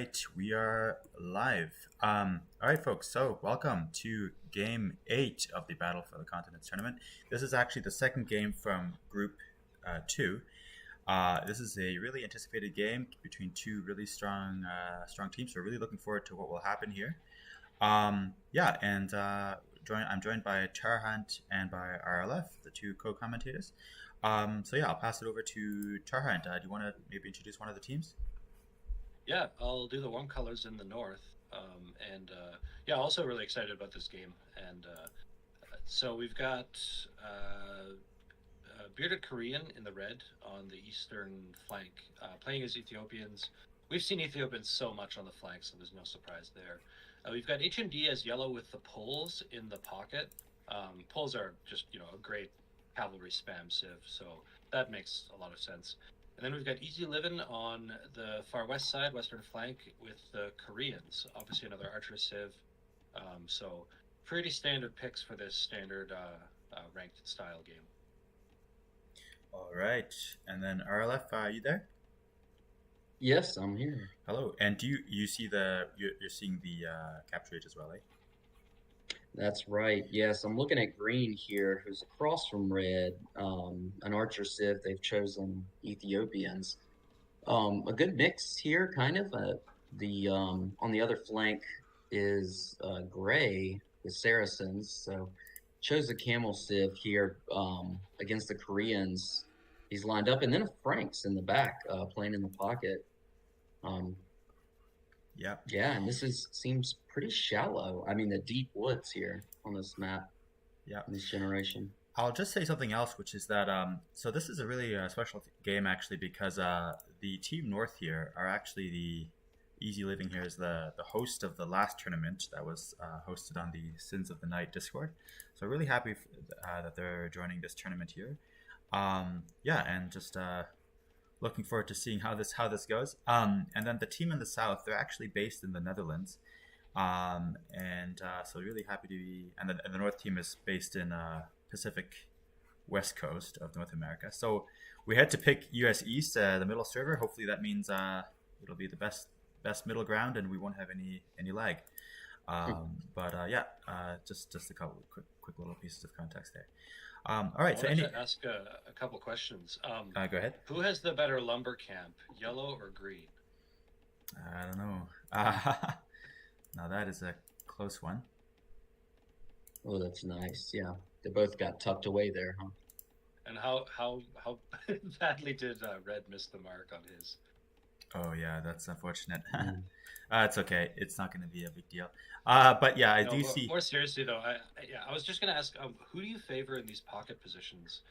right, we are live. All right, folks. So, welcome to Game 8 of the Battle for the Continents tournament. This is actually the second game from Group 2. This is a really anticipated game between two really strong teams. So, we're really looking forward to what will happen here. I'm joined by Charhunt and by RLF, the two co-commentators. I'll pass it over to Charhunt. Do you want to maybe introduce one of the teams? Yeah, I'll do the warm colors in the north. Also really excited about this game. So we've got bearded Korean in the red on the eastern flank, playing as Ethiopians. We've seen Ethiopians so much on the flank, so there's no surprise there. We've got HMD as yellow with the poles in the pocket. Poles are just, a great cavalry spam civ, so that makes a lot of sense. And then we've got Easy Livin' on the far west side, western flank, with the Koreans. Obviously another Archer Civ. So pretty standard picks for this standard ranked style game. All right, and then RLF, are you there? Yes, I'm here. Hello, and do you see you're seeing the capture age as well, eh? That's right. Yes, I'm looking at green here, who's across from red. An Archer Civ. They've chosen Ethiopians. A good mix here, kind of. The On the other flank is gray with Saracens. So chose a Camel Civ here against the Koreans. He's lined up, and then a Franks in the back, playing in the pocket. Um, Yeah. Yeah, and seems pretty shallow. I mean, the deep woods here on this map, Yeah. in this generation. I'll just say something else, which is that so this is a really special game actually because the team North here are actually the Easy Living here is the host of the last tournament that was hosted on the Sins of the Night Discord. So really happy that they're joining this tournament here. And just looking forward to seeing how this goes. And then the team in the South, they're actually based in the Netherlands. So really happy to be, and the North team is based in Pacific West Coast of North America. So we had to pick US East, the middle server. Hopefully that means it'll be the best middle ground, and we won't have any lag. Just a couple quick little pieces of context there. All right. I wanted to ask a couple questions. Go ahead. Who has the better lumber camp, yellow or green? I don't know. Now that is a close one. Oh, that's nice. Yeah, they both got tucked away there, huh? And how badly did Red miss the mark on his? Oh yeah, that's unfortunate. Mm. It's okay. It's not going to be a big deal. I do see. More seriously though, I was just going to ask, who do you favor in these pocket positions,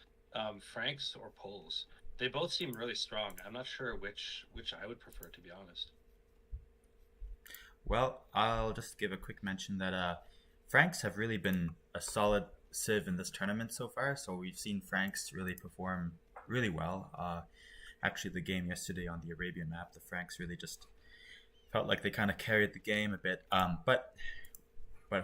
Franks or Poles? They both seem really strong. I'm not sure which I would prefer, to be honest. Well, I'll just give a quick mention that Franks have really been a solid civ in this tournament so far. So we've seen Franks really perform really well. Actually, the game yesterday on the Arabian map, the Franks really just felt like they kind of carried the game a bit. But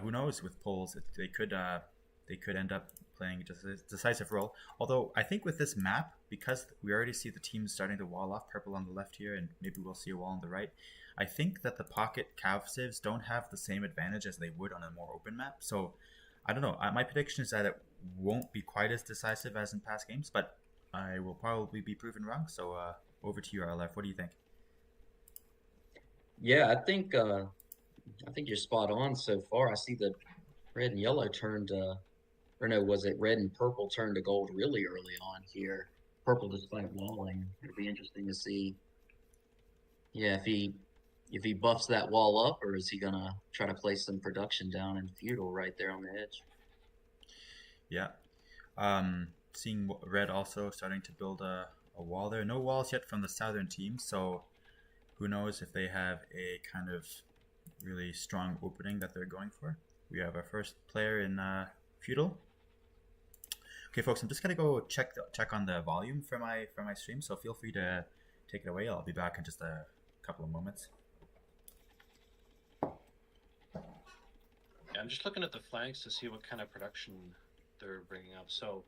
who knows with Poles, they could end up playing just a decisive role. Although I think with this map, because we already see the teams starting to wall off, purple on the left here, and maybe we'll see a wall on the right. I think that the pocket Cav civs don't have the same advantage as they would on a more open map. So I don't know. My prediction is that it won't be quite as decisive as in past games, but I will probably be proven wrong. So over to you, RLF. What do you think? Yeah, I think you're spot on so far. I see the red and yellow turned, or no, was it red and purple turned to gold really early on here? Purple despite walling. It'll be interesting to see. Yeah, if he buffs that wall up, or is he gonna try to place some production down in feudal right there on the edge? Yeah. Seeing red also starting to build a wall there. No walls yet from the southern team, so who knows if they have a kind of really strong opening that they're going for. We have our first player in feudal. Okay, folks, I'm just gonna go check on the volume for my stream, so feel free to take it away. I'll be back in just a couple of moments. Yeah, I'm just looking at the flanks to see what kind of production they're bringing up. So,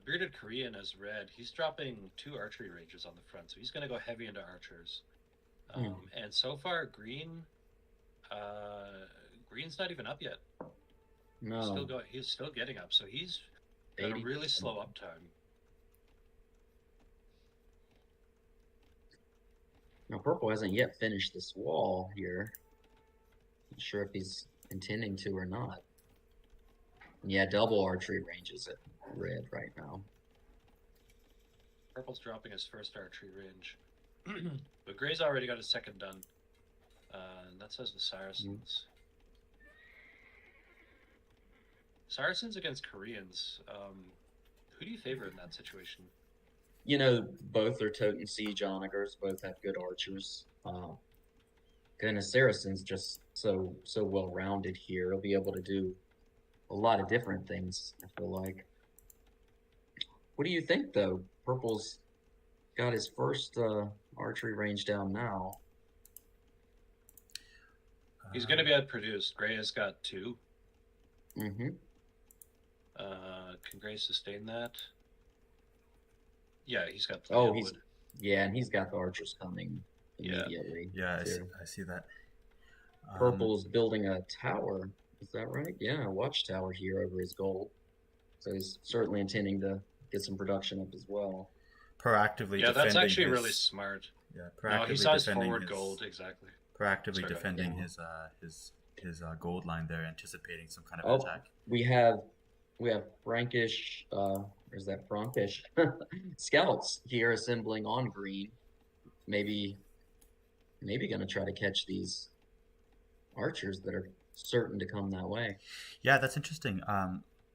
bearded Korean as red. He's dropping 2 archery ranges on the front, so he's going to go heavy into archers. And so far, green's not even up yet. No. He's still getting up, so he's got a 80%. really slow uptime. Now, purple hasn't yet finished this wall here. Not sure if he's intending to or not. Yeah, double archery ranges at red right now. Purple's dropping his first archery range. But gray's already got his second done. And that says the Saracens. Saracens against Koreans. Who do you favor in that situation? You know, both are Toten Siege onagers, both have good archers. Goodness, Saracen's just so well rounded here. He'll be able to do a lot of different things, I feel like. What do you think, though? Purple's got his first archery range down now. He's going to be outproduced. Gray has got 2. Mm-hmm. Can Gray sustain that? Yeah, he's got plenty of wood. Yeah, and he's got the archers coming immediately. Yeah, I see that. Purple's building a tower. Is that right? Yeah, a watchtower here over his gold. So he's certainly intending to get some production up as well. Proactively defending. Yeah, that's actually really smart. Yeah, proactively he saw his forward gold, exactly. Proactively defending his gold line there, anticipating some kind of attack. We have Frankish, is that Frankish scouts here assembling on green. Maybe gonna try to catch these archers that are certain to come that way. Yeah, that's interesting.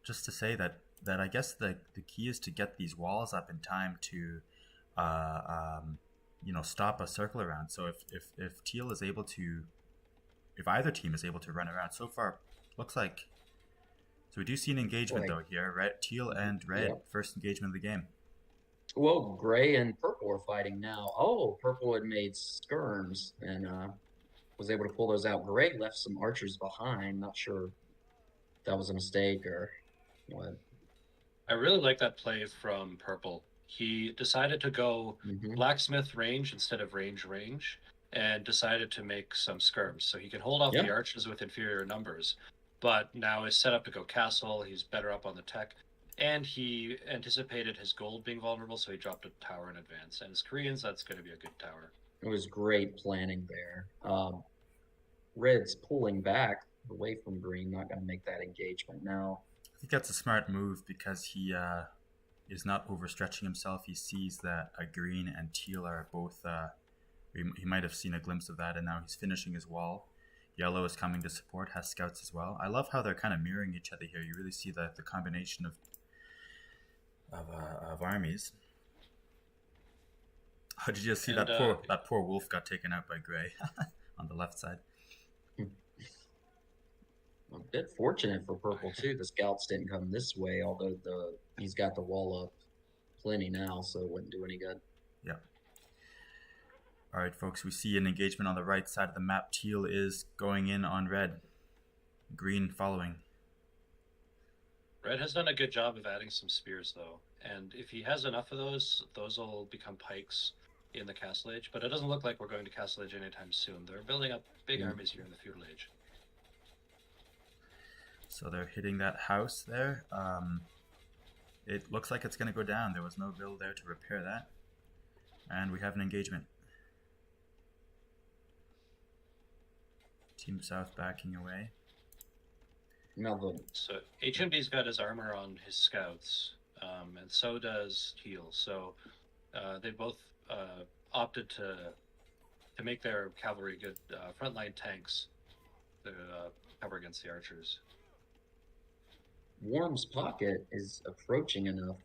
Just to say that I guess the key is to get these walls up in time to stop a circle around. So if teal is able to, if either team is able to run around, so far looks like. So we do see an engagement though here, right? Teal and red, first engagement of the game. Well, gray and purple are fighting now. Oh, purple had made skirms and was able to pull those out. Gray left some archers behind. Not sure if that was a mistake or what. I really like that play from purple. He decided to go blacksmith range instead of range, and decided to make some skirms so he can hold off the archers with inferior numbers. But now is set up to go castle. He's better up on the tech. And he anticipated his gold being vulnerable, so he dropped a tower in advance. And as Koreans, that's going to be a good tower. It was great planning there. Red's pulling back away from green, not going to make that engagement now. I think that's a smart move because he is not overstretching himself. He sees that green and teal are both... he might have seen a glimpse of that, and now he's finishing his wall. Yellow is coming to support, has scouts as well. I love how they're kind of mirroring each other here. You really see the combination of armies. How did you see that poor wolf got taken out by gray on the left side? A bit fortunate for purple too. The scouts didn't come this way, although he's got the wall up plenty now, so it wouldn't do any good. Yeah. All right, folks, we see an engagement on the right side of the map. Teal is going in on red. Green following. Red has done a good job of adding some spears, though. And if he has enough of those will become pikes in the Castle Age. But it doesn't look like we're going to Castle Age anytime soon. They're building up big armies here in the Feudal Age. So they're hitting that house there. It looks like it's going to go down. There was no bill there to repair that. And we have an engagement. Team South backing away. So HMD's got his armor on his scouts, and so does Teal. So they both opted to make their cavalry good frontline tanks to cover against the archers. Worm's pocket is approaching enough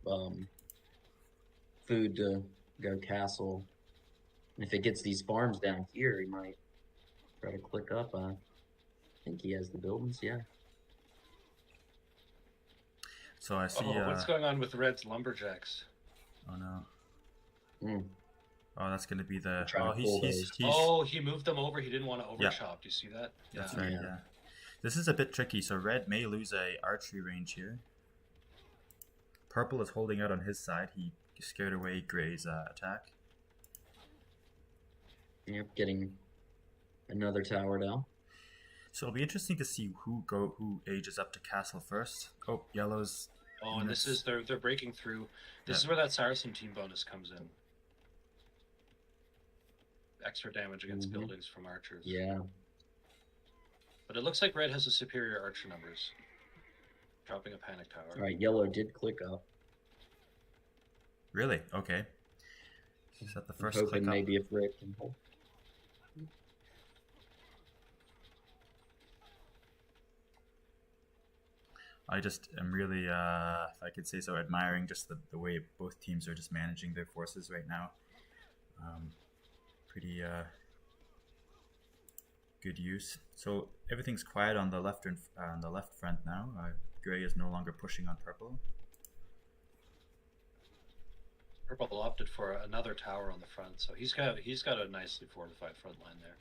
food to go castle. And if it gets these farms down here, he might try to click up. I think he has the buildings, yeah. So I see. What's going on with Red's lumberjacks? Oh no. Oh, that's going to be the. He moved them over. He didn't want to overchop. Do you see that? That's right. Yeah. This is a bit tricky. So red may lose a archery range here. Purple is holding out on his side. He scared away gray's attack. Yep, getting another tower down. So it'll be interesting to see who ages up to castle first. Oh, yellow's Oh, and this is they're breaking through. This is where that Saracen team bonus comes in. Extra damage against buildings from archers. Yeah. But it looks like red has the superior archer numbers. Dropping a panic tower. All right, yellow did click up. Really? Okay. Is that the first I'm hoping click up? maybe if red can hold. I just am really, if I could say so, admiring just the way both teams are just managing their forces right now. Pretty good use. So everything's quiet on the left on the left front now. Gray is no longer pushing on purple. Purple opted for another tower on the front, so he's got a nicely fortified front line there.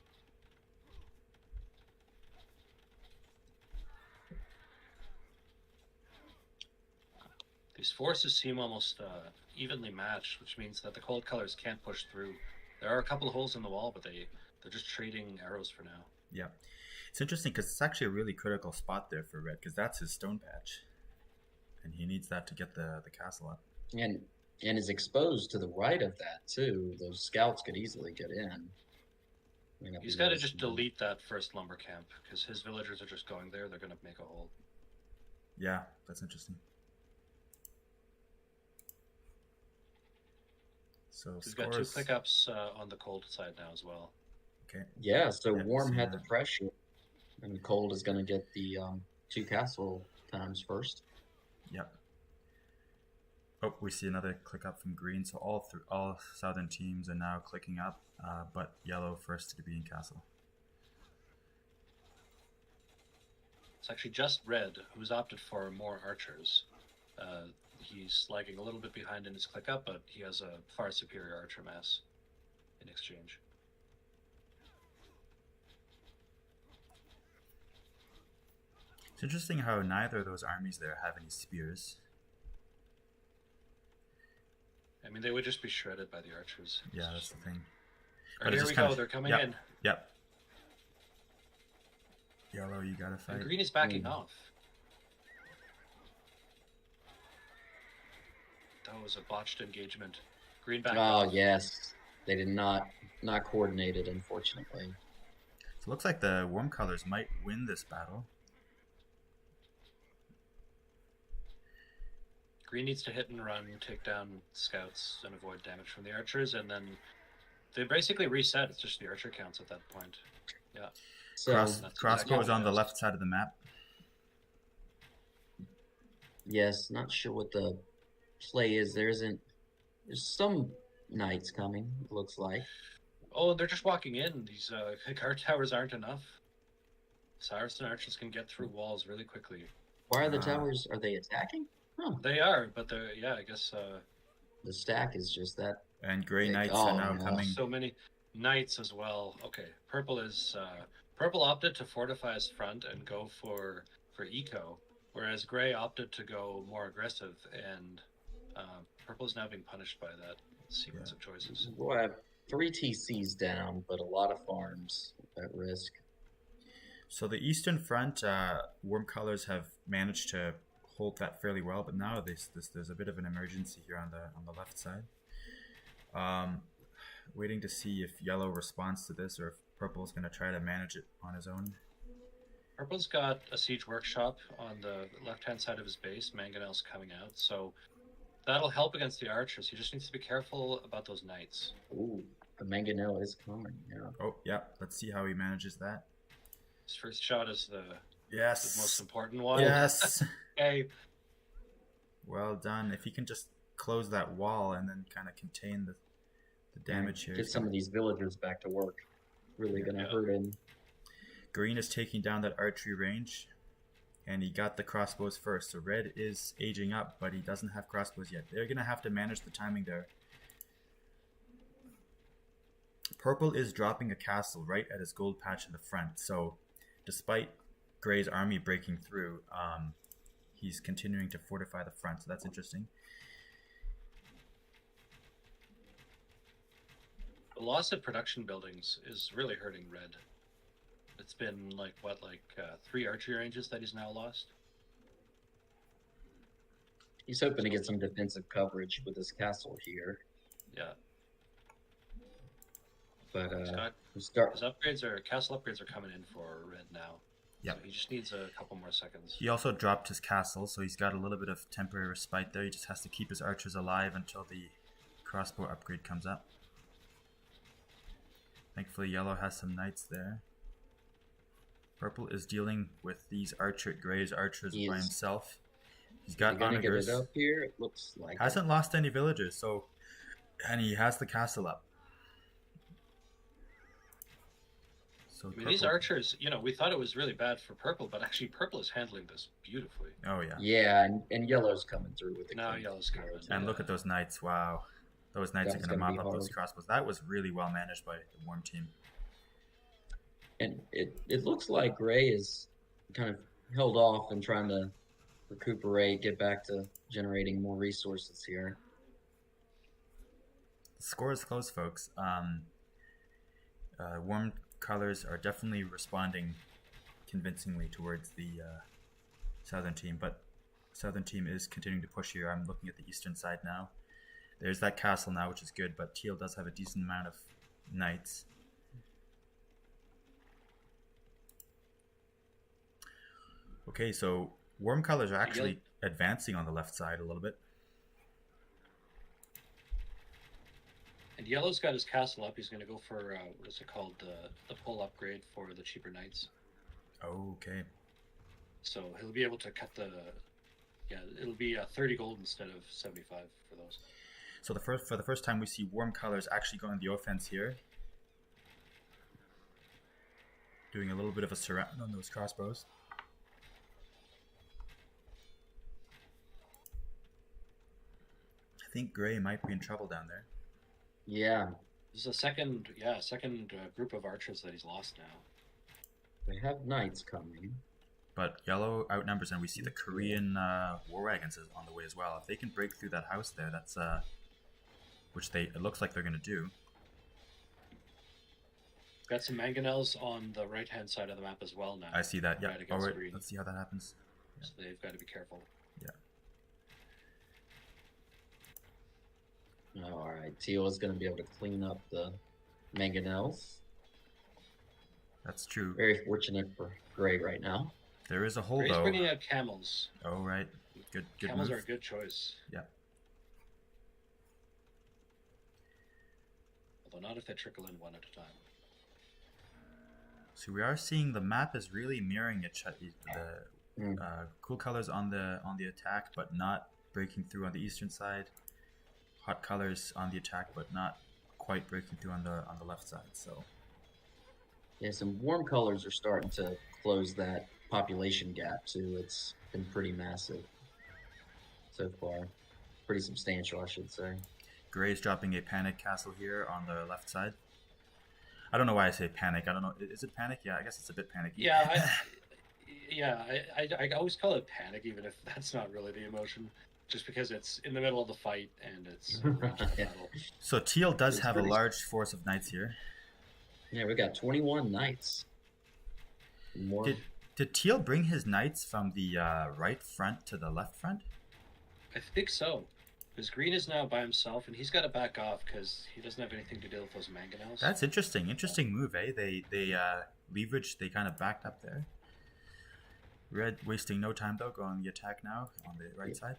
These forces seem almost evenly matched, which means that the cold colors can't push through. There are a couple of holes in the wall, but they're just trading arrows for now. Yeah, it's interesting because it's actually a really critical spot there for red because that's his stone patch, and he needs that to get the castle up. And is exposed to the right of that too. Those scouts could easily get in. He's got to just delete that first lumber camp because his villagers are just going there. They're going to make a hole. Yeah, that's interesting. So we've got 2 clickups on the cold side now as well. Okay. Yeah, so warm had the pressure, and cold is going to get the 2 castle times first. Yep. Oh, we see another click up from green. So all southern teams are now clicking up, but yellow first to be in castle. It's actually just red who's opted for more archers. He's lagging a little bit behind in his click up, but he has a far superior archer mass in exchange. It's interesting how neither of those armies there have any spears. I mean, they would just be shredded by the archers. Yeah, that's the thing. But here we go. They're coming in. Yep. Yellow, you gotta fight. And green is backing off. That was a botched engagement. Green back. Oh yes, they did not coordinated, unfortunately. So it looks like the warm colors might win this battle. Green needs to hit and run, take down scouts, and avoid damage from the archers, and then they basically reset. It's just the archer counts at that point. Yeah. So crossbows on the left side of the map. Yes, not sure what the play is. There's some knights coming, it looks like. Oh, they're just walking in. These guard towers aren't enough. Saracen archers can get through walls really quickly. Why are the towers? Are they attacking? Huh. They are, but they're I guess. The stack is just that. And gray knights are now coming. So many knights as well. Okay, purple opted to fortify his front and go for eco, whereas gray opted to go more aggressive, and purple is now being punished by that sequence of choices. We'll have 3 TCs down, but a lot of farms at risk. So the eastern front, warm colors have managed to hold that fairly well, but now there's a bit of an emergency here on the left side. Waiting to see if yellow responds to this or if purple is going to try to manage it on his own. Purple's got a siege workshop on the left-hand side of his base. Mangonel's coming out, so that'll help against the archers. He just needs to be careful about those knights. Ooh, the Mangonel is coming. Yeah. Oh, yeah. Let's see how he manages that. His first shot is the most important one. Yes. Okay. Well done. If he can just close that wall and then kind of contain the damage here. Get some of these villagers back to work. Really going to hurt him. Green is taking down that archery range, and he got the crossbows first. So red is aging up, but he doesn't have crossbows yet. They're going to have to manage the timing there. Purple is dropping a castle right at his gold patch in the front. So despite gray's army breaking through, he's continuing to fortify the front. So that's interesting. The loss of production buildings is really hurting red. It's been like 3 archery ranges that he's now lost. He's hoping to get some defensive coverage with his castle here. Yeah. But his castle upgrades are coming in for red now. Yeah. So he just needs a couple more seconds. He also dropped his castle, so he's got a little bit of temporary respite there. He just has to keep his archers alive until the crossbow upgrade comes up. Thankfully, yellow has some knights there. Purple is dealing with these Gray's archers by himself. He's got onagers. Get it up here? It looks like hasn't lost any villagers, and he has the castle up. So these archers, we thought it was really bad for purple, but actually purple is handling this beautifully. Oh yeah. Yeah, and yellow's coming through with it. Now yellow's coming. And look at those knights! Wow, those knights are going to mop up those crossbows. That was really well managed by the Worm team. And it looks like Gray is kind of held off and trying to recuperate, get back to generating more resources here. The score is close, folks. Worm colors are definitely responding convincingly towards the southern team, but southern team is continuing to push here. I'm looking at the eastern side now. There's that castle now, which is good, but teal does have a decent amount of knights. Okay, so worm colors are actually advancing on the left side a little bit. And yellow's got his castle up. He's going to go for, what is it called, the pull upgrade for the cheaper knights. Okay. So he'll be able to cut it'll be 30 gold instead of 75 for those. So for the first time we see worm colors actually going the offense here. Doing a little bit of a surround on those crossbows. I think Gray might be in trouble down there. Yeah. This is a second group of archers that he's lost now. They have knights coming. But yellow outnumbers, and we see the Korean war wagons on the way as well. If they can break through that house there, that's which it looks like they're going to do. Got some mangonels on the right-hand side of the map as well now. I see that. Yeah. Right, all right. Let's see how that happens. Yeah. So they've got to be careful. Yeah. All right. Teal is going to be able to clean up the mangonels. That's true. Very fortunate for Gray right now. There is a hole Gray's though. bringing out camels. Oh right. Good Camels move. are a good choice. Yeah. Although not if they trickle in one at a time. So we are seeing the map is really mirroring the cool colors on the attack, but not breaking through on the eastern side. Hot colors on the attack, but not quite breaking through on the left side. So yeah, some warm colors are starting to close that population gap too. It's been pretty massive so far, pretty substantial, I should say. Gray's dropping a panic castle here on the left side. I don't know why I say panic. I don't know. Is it panic? Yeah, I guess it's a bit panicky. Yeah, I always call it panic, even if that's not really the emotion. Just because it's in the middle of the fight and it's battle. So teal does have a large force of knights here. Yeah, we got 21 knights. More. Did teal bring his knights from the right front to the left front? I think so. Because green is now by himself, and he's got to back off because he doesn't have anything to deal with those mangonels. That's interesting. Interesting move, eh? They leveraged. They kind of backed up there. Red wasting no time though, going the attack now on the right side.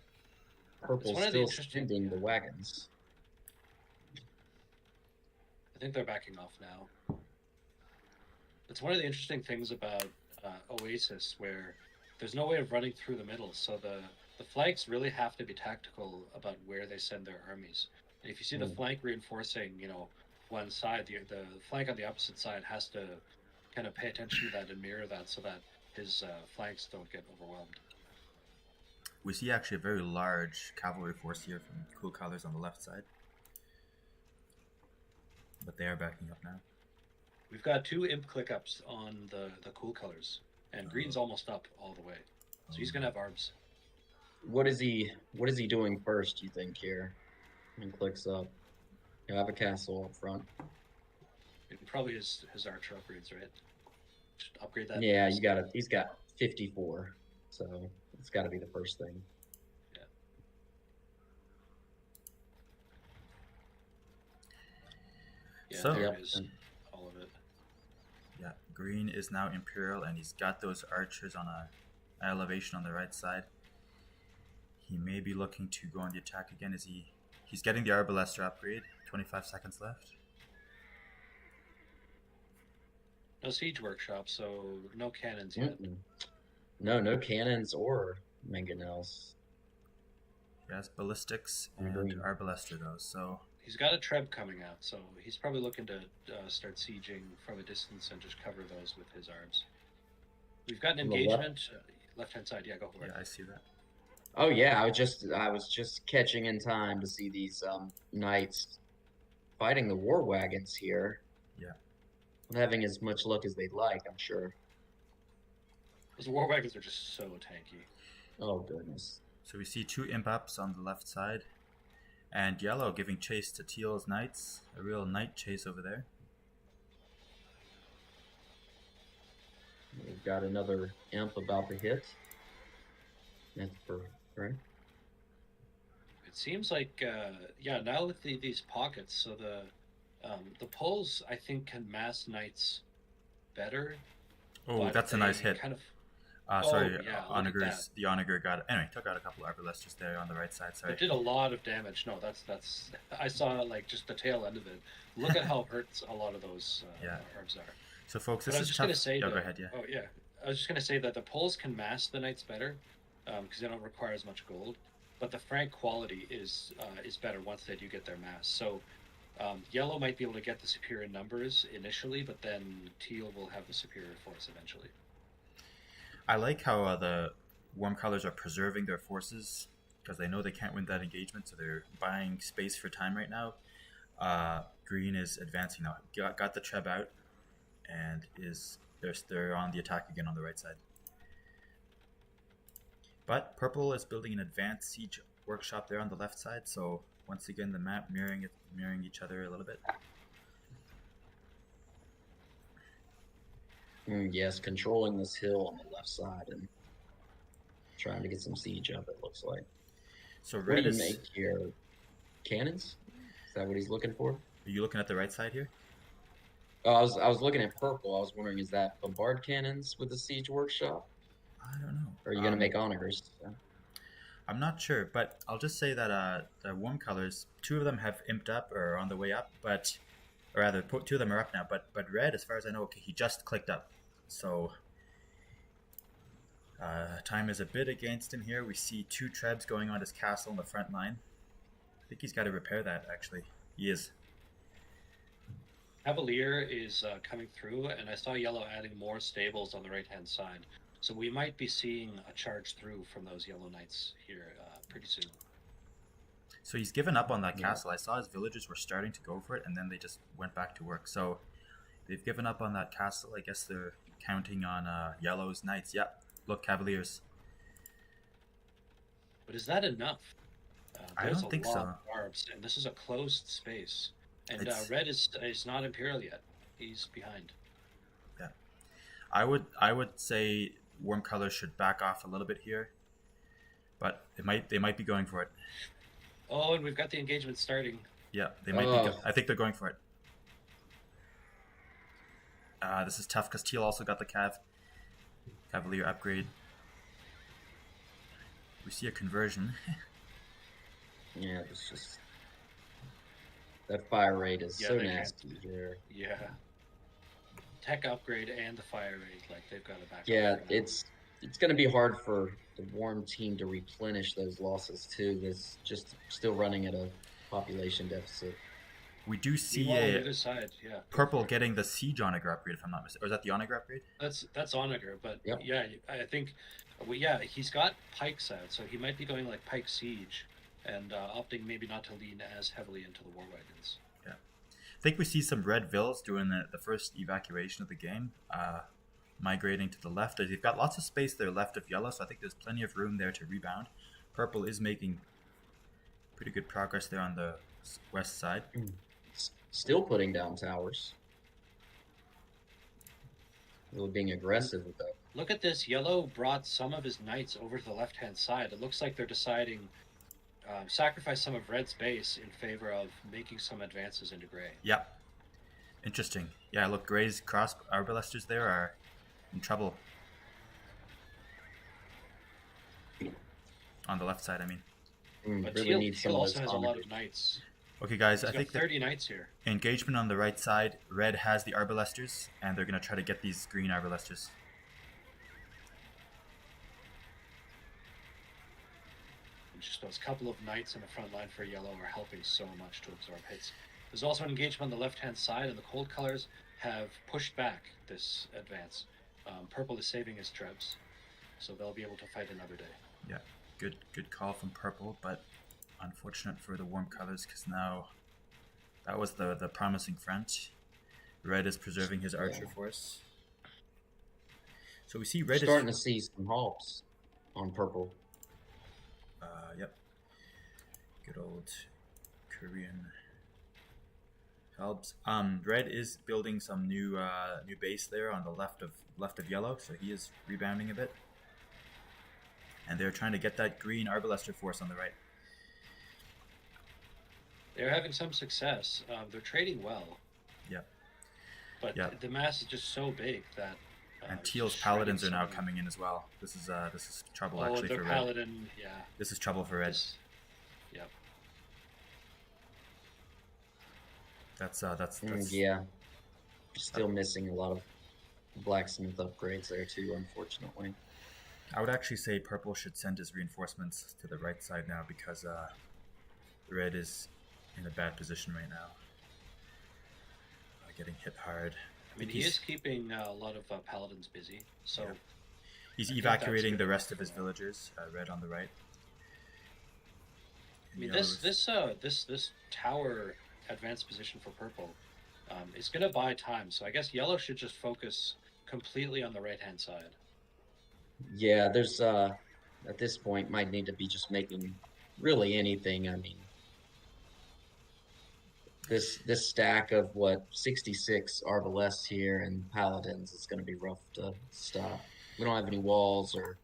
Purple still sending the wagons. I think they're backing off now. It's one of the interesting things about Oasis, where there's no way of running through the middle, so the flanks really have to be tactical about where they send their armies. And if you see the flank reinforcing, one side, the flank on the opposite side has to kind of pay attention to that and mirror that so that his flanks don't get overwhelmed. We see actually a very large cavalry force here from cool colors on the left side. But they are backing up now. We've got 2 imp click-ups on the cool colors, and green's almost up all the way. So he's going to have arbs. What is he doing first, you think, here? And clicks up. He'll have a castle up front. And probably his archer upgrades, right? Just upgrade that. Yeah, you got it. He's got 54, so it's got to be the first thing. Yeah. Yeah, So- there Yep. it is. All of it. Yeah, green is now Imperial, and he's got those archers on a elevation on the right side. He may be looking to go on the attack again. He's getting the Arbalester upgrade. 25 seconds left. No siege workshop, so no cannons yet. Mm-mm. No cannons or mangonels. He has ballistics On and green. Arbalester though, so He's got a Treb coming out, so he's probably looking to start sieging from a distance and just cover those with his arms. We've got an On the left? engagement. Left-hand side, yeah, go for yeah, it. I see that. Oh yeah, I was just catching in time to see these knights fighting the war wagons here. Yeah. Not having as much luck as they'd like, I'm sure. Those war wagons are just so tanky. Oh goodness. So we see two imp ups on the left side, and yellow giving chase to Teal's knights. A real knight chase over there. We've got another imp about to hit. That's right. It seems like, yeah, now with these pockets, so the pulls I think can mass knights better. Oh, but that's a nice they hit. Kind of, Sorry, yeah, look at Onagers. The Onager got it. Anyway, took out a couple Arbalesters there on the right side. Sorry. it did a lot of damage. No, that's I saw like just the tail end of it. Look at how hurt a lot of those Yeah. arms are. So, folks, But this I was is just tough. gonna say Yeah, that, go ahead. Yeah. Oh yeah, I was just gonna say that the pulls can mass the knights better, because they don't require as much gold. But the frank quality is better once they do get their mass. So yellow might be able to get the superior numbers initially, but then teal will have the superior force eventually. I like how the warm colors are preserving their forces because they know they can't win that engagement, so they're buying space for time right now. Green is advancing now. Got the Treb out, and they're on the attack again on the right side. But purple is building an advanced siege workshop there on the left side, so once again the map mirroring each other a little bit. Yes, controlling this hill on the left side and trying to get some siege up, it looks like. So What red do you is. make here? Cannons? Is that what he's looking for? Are you looking at the right side here? Oh, I was looking at purple. I was wondering, is that bombard cannons with the siege workshop? I don't know. Or are you gonna make onagers? I'm not sure, but I'll just say that the warm colors, two of them have imped up or are on the way up, but or rather, two of them are up now. But red, as far as I know, okay, he just clicked up, so time is a bit against him here. We see two Trebs going on his castle in the front line. I think he's got to repair that. Actually, he is. Cavalier is coming through, and I saw yellow adding more stables on the right-hand side. So we might be seeing a charge through from those yellow knights here pretty soon. So he's given up on that Yeah. castle. I saw his villagers were starting to go for it, and then they just went back to work. So they've given up on that castle. I guess they're counting on yellow's knights. Yeah, look, Cavaliers. But is that enough? I There's don't think a lot so. of barbs, and this is a closed space. And It's- red is not Imperial yet. He's behind. I would say warm colors should back off a little bit here, but they might be going for it. Oh, and we've got the engagement starting. Yeah, they might Oh. be. I think they're going for it. This is tough because Teal also got the Cavalier upgrade. We see a conversion. Yeah, it's just that fire rate is Yeah, so they can't- nasty here. Yeah. Tech upgrade and the fire rate, like they've got to back Yeah, off for now. it's going to be hard for the warm team to replenish those losses too. It's just still running at a population deficit. We do see Meanwhile, on the a other side, yeah. purple getting the Siege Onager upgrade, if I'm not mistaken. Or is that the Onager upgrade? That's Onager, but Yep. yeah, I think, well, yeah, he's got pikes out, so he might be going like pike siege, and opting maybe not to lean as heavily into the war wagons. I think we see some red vills doing the first evacuation of the game, migrating to the left. They've got lots of space there left of yellow, so I think there's plenty of room there to rebound. Purple is making pretty good progress there on the west side. Still putting down towers. really being aggressive with that. Look at this. Yellow brought some of his knights over to the left-hand side. It looks like they're deciding sacrifice some of red's base in favor of making some advances into gray. Yep. Interesting. Yeah, look, gray's cross arbalesters there are in trouble. On the left side, I mean. But Really Teal need some of also those has a lot combinations. of knights. Okay, guys, He's I got think 30 knights here. engagement on the right side. Red has the arbalesters, and they're going to try to get these green arbalesters. Just those couple of knights in the front line for yellow are helping so much to absorb hits. There's also an engagement on the left-hand side, and the cold colors have pushed back this advance. Purple is saving his trebs, so they'll be able to fight another day. Yeah, good call from purple, but unfortunate for the warm colors because now that was the promising front. Red is preserving his archer force. So we see red Starting is to see some hops on purple. Yep. Good old Korean helps. Red is building some new base there on the left of yellow, so he is rebounding a bit. And they're trying to get that green arbalester force on the right. They're having some success. They're trading well. Yep. But Yep. the mass is just so big that. And Teal's paladins are now coming in as well. This is trouble actually for red. Paladin, yeah. This is trouble for red. Yep. That's Yeah. Still missing a lot of blacksmith upgrades there too, unfortunately. I would actually say purple should send his reinforcements to the right side now because red is in a bad position right now. Getting hit hard. I mean, he is keeping a lot of paladins busy, so yeah. He's evacuating the rest of his villagers. Red on the right. I mean, this tower advanced position for purple is going to buy time. So I guess yellow should just focus completely on the right hand side. Yeah, there's at this point might need to be just making really anything. I mean, this stack of 66 Arbalest here and Paladins is going to be rough to stop. We don't have any walls or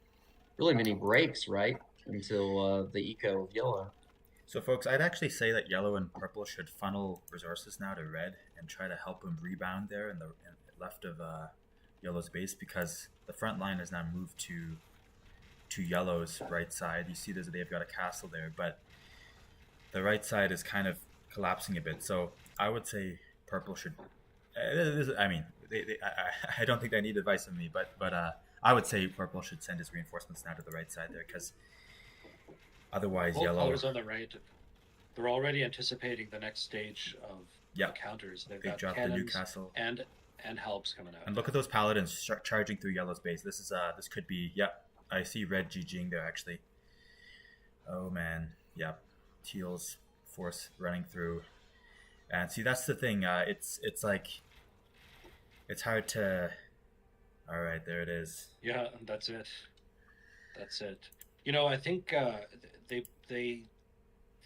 really many breaks, right? Until the eco of yellow. So, folks, I'd actually say that yellow and purple should funnel resources now to red and try to help him rebound there in the left of yellow's base because the front line has now moved to yellow's right side. You see they've got a castle there, but the right side is kind of collapsing a bit. So I would say purple should. I mean, I don't think they need advice from me, but I would say purple should send his reinforcements now to the right side there because otherwise yellow. Colors on the right. They're already anticipating the next stage of encounters. They've got dropped the new castle and helps coming out. And look at those paladins charging through yellow's base. This could be. I see red GGing there actually. Oh man, Teal's force running through, and see that's the thing. It's like it's hard to. All right, there it is. Yeah, that's it. You know, I think they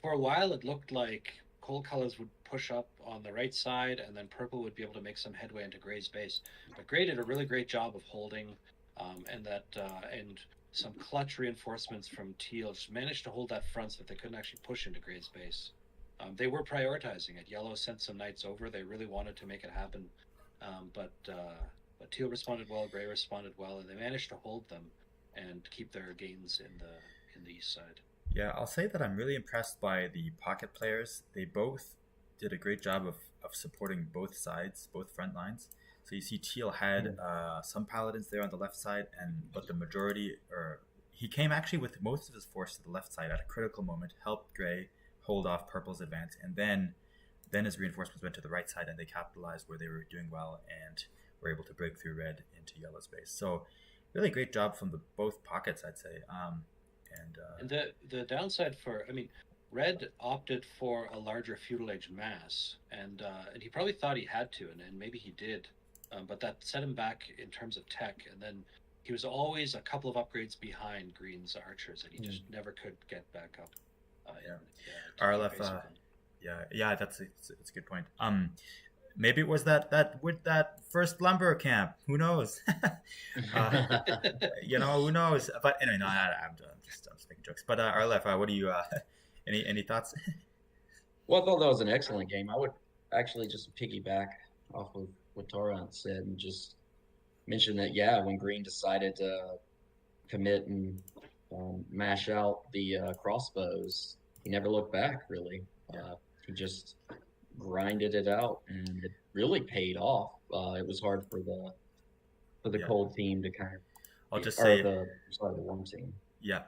for a while it looked like cold colors would push up on the right side, and then purple would be able to make some headway into gray's base. But gray did a really great job of holding, and some clutch reinforcements from Teal just managed to hold that front so that they couldn't actually push into gray's base. They were prioritizing it. Yellow sent some knights over. They really wanted to make it happen, but Teal responded well. Gray responded well, and they managed to hold them and keep their gains in the east side. Yeah, I'll say that I'm really impressed by the pocket players. They both did a great job of supporting both sides, both front lines. So you see Teal had some paladins there on the left side, but the majority, or he came actually with most of his force to the left side at a critical moment, helped Gray hold off purple's advance, and then his reinforcements went to the right side and they capitalized where they were doing well and were able to break through red into yellow's base. So really great job from both pockets, I'd say. And the downside red opted for a larger feudal age mass, and he probably thought he had to, and maybe he did, but that set him back in terms of tech, and then he was always a couple of upgrades behind green's archers, and he just never could get back up. RLF, that's a good point. maybe it was that with that first lumber camp. Who knows? Who knows? But anyway, no, I'm just making jokes. But Arlef, what do you any thoughts? Well, I thought that was an excellent game. I would actually just piggyback off of what Torrent said and just mention that, yeah, when Green decided to commit and mash out the crossbows, he never looked back, really. He just grinded it out, and it really paid off. It was hard for the Yeah. cold team to kind of, I'll just or say, the warm team. yeah.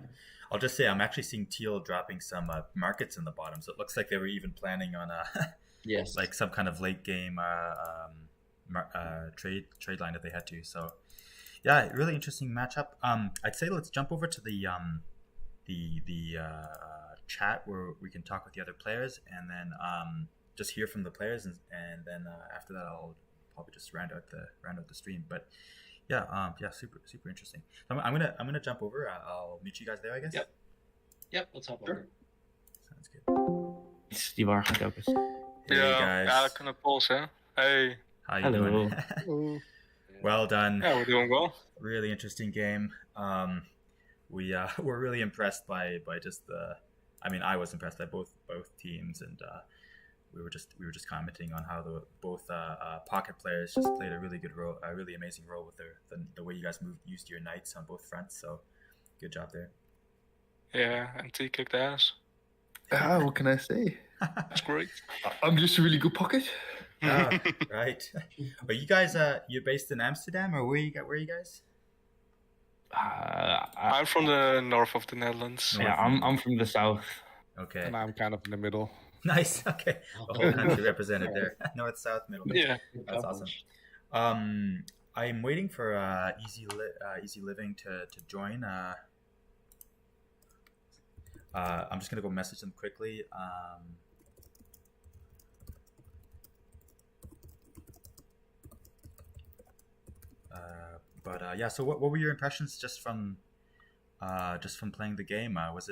I'll just say I'm actually seeing Teal dropping some markets in the bottom, so it looks like they were even planning on Yes. like some kind of late game trade line if they had to. So yeah, really interesting matchup. I'd say let's jump over to the chat where we can talk with the other players, and then just hear from the players, and then after that I'll probably just round out the stream. But yeah, super interesting. I'm gonna jump over. I'll meet you guys there, I guess. Yep. Let's hop Sure. over. Sounds good. Die waar gaat ook eens. Hey Yeah, guys, I can pulse, huh? Hey, how you Hello. doing? Well done. yeah, we're doing well. Really interesting game. We were really impressed by just the. I mean, I was impressed by both teams, and we were just commenting on how both pocket players just played a really good role, a really amazing role with the way you guys used your knights on both fronts. So, good job there. Yeah, and T kicked ass. What can I say? That's great. I'm just a really good pocket. Ah, right. Are you guys you're based in Amsterdam, or where you guys? I'm from the north of the Netherlands. Yeah, I'm from the south. Okay. And I'm kind of in the middle. Nice. Okay. The whole country represented there. North, south, middle. Yeah. That's awesome. I'm waiting for Easy Living to join. I'm just gonna go message them quickly. Yeah. So what were your impressions just from playing the game? Was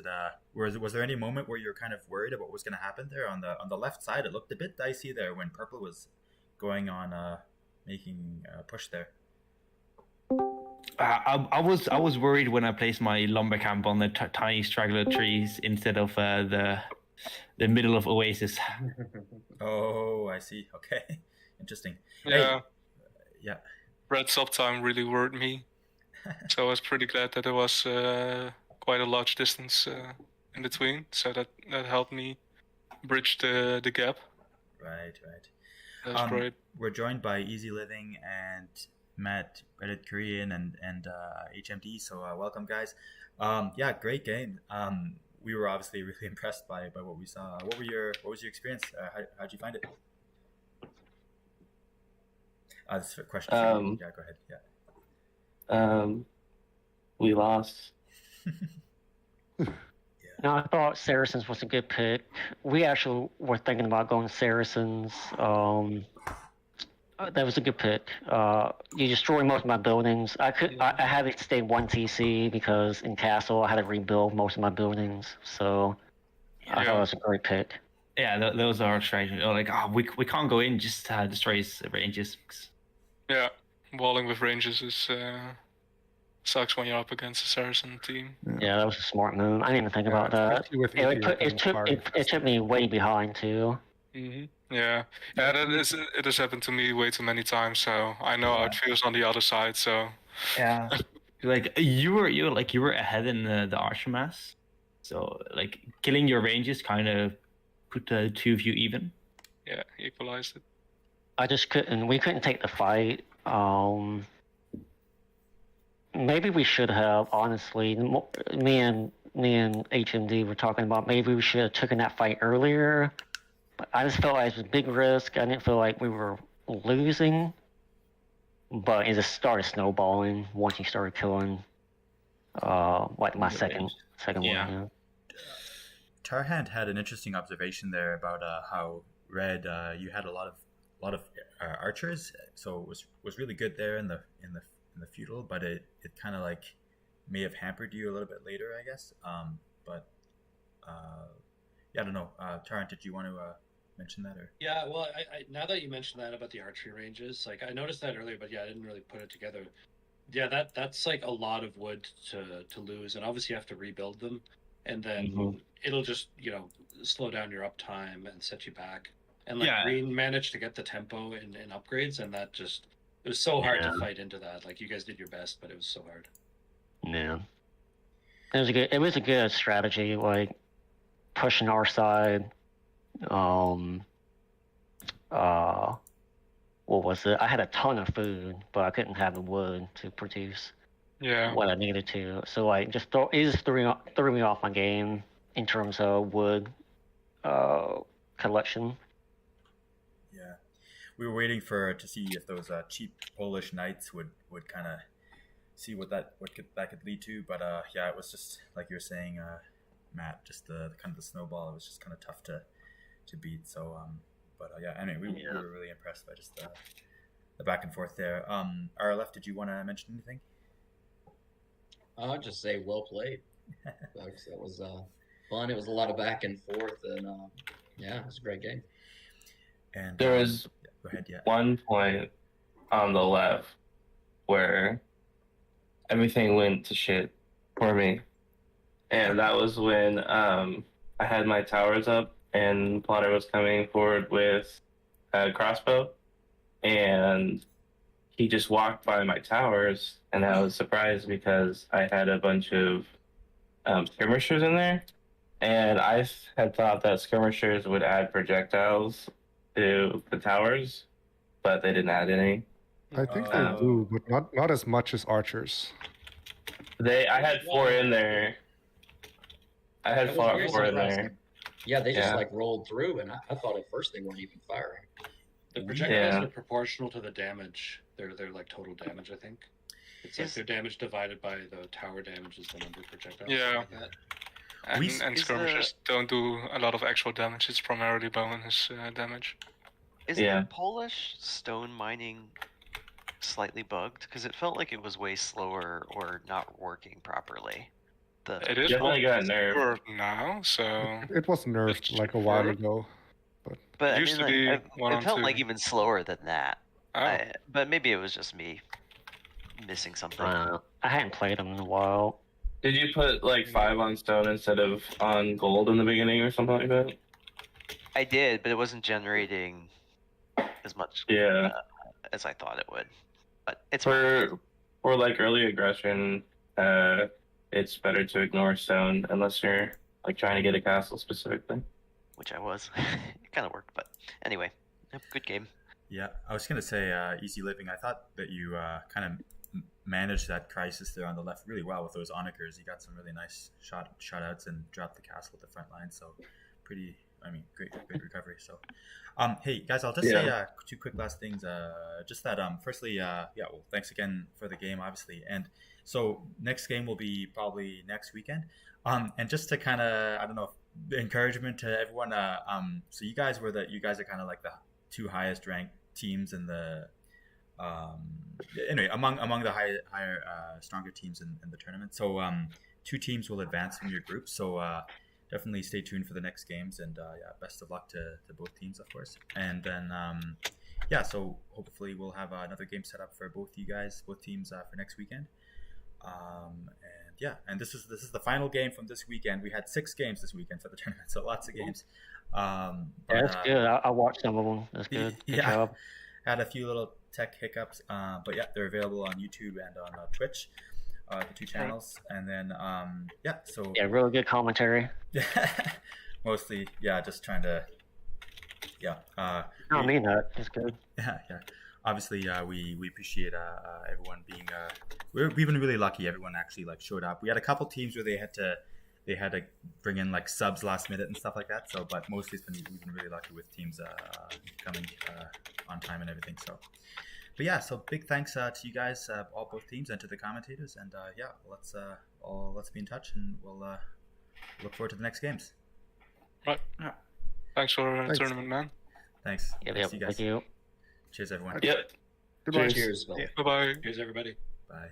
there any moment where you were kind of worried about what was going to happen there on the left side? It looked a bit dicey there when Purple was going on making a push there. I was worried when I placed my lumber camp on the tiny straggler trees instead of the middle of Oasis. Oh, I see. Okay, interesting. Yeah. Hey, yeah. Red stop time really worried me. So I was pretty glad that there was quite a large distance in between. So that helped me bridge the gap. Right. That's great. We're joined by Easy Living and Matt, Reddit Korean, and HMD. So welcome, guys. Yeah, great game. We were obviously really impressed by what we saw. What was your experience? How'd you find it? This is a question for you. Yeah, go ahead. Yeah. We lost. Yeah. No, I thought Saracens was a good pick. We actually were thinking about going Saracens. That was a good pick. You destroyed most of my buildings. I had to stay one TC because in Castle I had to rebuild most of my buildings. So I thought it was a great pick. Yeah, those are strategies. Like, we can't go in, just destroy his ranges. Yeah, walling with ranges is sucks when you're up against a Saracen team. Yeah, that was a smart move. I didn't even think about that. It took me way behind too. Yeah, it has happened to me way too many times. So I know how it feels on the other side. So yeah, like you were ahead in the archer mass. So like killing your ranges kind of put the two of you even. Yeah, equalized it. I just couldn't. We couldn't take the fight. Maybe we should have. Honestly, me and HMD were talking about maybe we should have taken that fight earlier. But I just felt like it was a big risk. I didn't feel like we were losing. But it just started snowballing once you started killing. Like my second one. Yeah. Tarhand had an interesting observation there about how Red you had a lot of archers, so it was really good there in the feudal, but it kind of like may have hampered you a little bit later, I guess. But yeah, I don't know. Tarhand, did you want to mention that? Or Yeah, well, I now that you mentioned that about the archery ranges, like I noticed that earlier, but yeah, I didn't really put it together. Yeah, that's like a lot of wood to lose, and obviously you have to rebuild them, and then it'll just slow down your uptime and set you back. And like Yeah. Green managed to get the tempo in upgrades, and that just it was so hard to Yeah. fight into that. Like you guys did your best, but it was so hard. Yeah. It was a good strategy, like pushing our side. What was it? I had a ton of food, but I couldn't have the wood to produce Yeah. what I needed to. So like it just threw me off my game in terms of wood collection. yeah, we were waiting to see if those cheap Polish knights would kind of see what that could lead to. But yeah, it was just like you were saying, Matt, just the kind of the snowball. It was just kind of tough to beat. So but yeah, anyway, we were really impressed by just the back and forth there. RLF, did you want to mention anything? I'll just say well played, folks. That was fun. It was a lot of back and forth, and yeah, it was a great game. And There was go ahead, yeah. one point on the left where everything went to shit for me, and that was when I had my towers up and Plotter was coming forward with a crossbow, and he just walked by my towers, and I was surprised because I had a bunch of skirmishers in there, and I had thought that skirmishers would add projectiles to the towers, but they didn't add any. I think they do, but not as much as archers. I had 4 in there. I had That was very 4 in surprising. there. Yeah, they just Yeah. like rolled through, and I thought at first they weren't even firing. The projectiles Yeah. are proportional to the damage. They're like total damage, I think. It's like their damage divided by the tower damage is the number of projectiles. Yeah. Like that. And skirmishers don't do a lot of actual damage. It's primarily bonus damage. Is Yeah. the Polish stone mining slightly bugged? Because it felt like it was way slower or not working properly. It is Definitely got nerfed. for now, so It was nerfed like a while ago. But I used mean, to be like, 1 it on felt 2. like even slower than that. Oh. But maybe it was just me missing something. I hadn't played them in a while. Did you put like 5 on stone instead of on gold in the beginning or something like that? I did, but it wasn't generating as much Yeah. as I thought it would. But it's For like early aggression, it's better to ignore stone unless you're like trying to get a castle specifically. which I was. It kind of worked, but anyway, good game. Yeah, I was gonna say easy living. I thought that you kind of managed that crisis there on the left really well with those onikers. You got some really nice shot outs and dropped the castle at the front line. So pretty. I mean, great recovery. So, hey guys, I'll just say 2 quick last things. Just that, firstly, well, thanks again for the game, obviously, and so next game will be probably next weekend. And just to kind of, I don't know, encouragement to everyone. So you guys are kind of like the 2 highest ranked teams in the, anyway, among the higher stronger teams in the tournament. So 2 teams will advance from your group. So. Definitely stay tuned for the next games, and best of luck to both teams, of course. And then, so hopefully we'll have another game set up for both teams for next weekend. And this is the final game from this weekend. We had 6 games this weekend for the tournament, so lots of games. That's good. I watched some of them. That's good. Good job. Had a few little tech hiccups, but yeah, they're available on YouTube and on Twitch. The 2 channels, and then really good commentary. Mostly just trying to I mean that. It's good. yeah obviously we appreciate everyone being we've been really lucky. Everyone actually like showed up. We had a couple teams where they had to bring in like subs last minute and stuff like that, so but mostly we've been really lucky with teams coming on time and everything. But yeah, so big thanks to you guys, both teams, and to the commentators. And let's be in touch, and we'll look forward to the next games. Right. Yeah. Thanks for the tournament, man. Thanks. Yeah, Thanks to you guys. thank you. Cheers, everyone. Yep. Goodbye. Cheers, Phil. Bye bye. Here's everybody. Bye.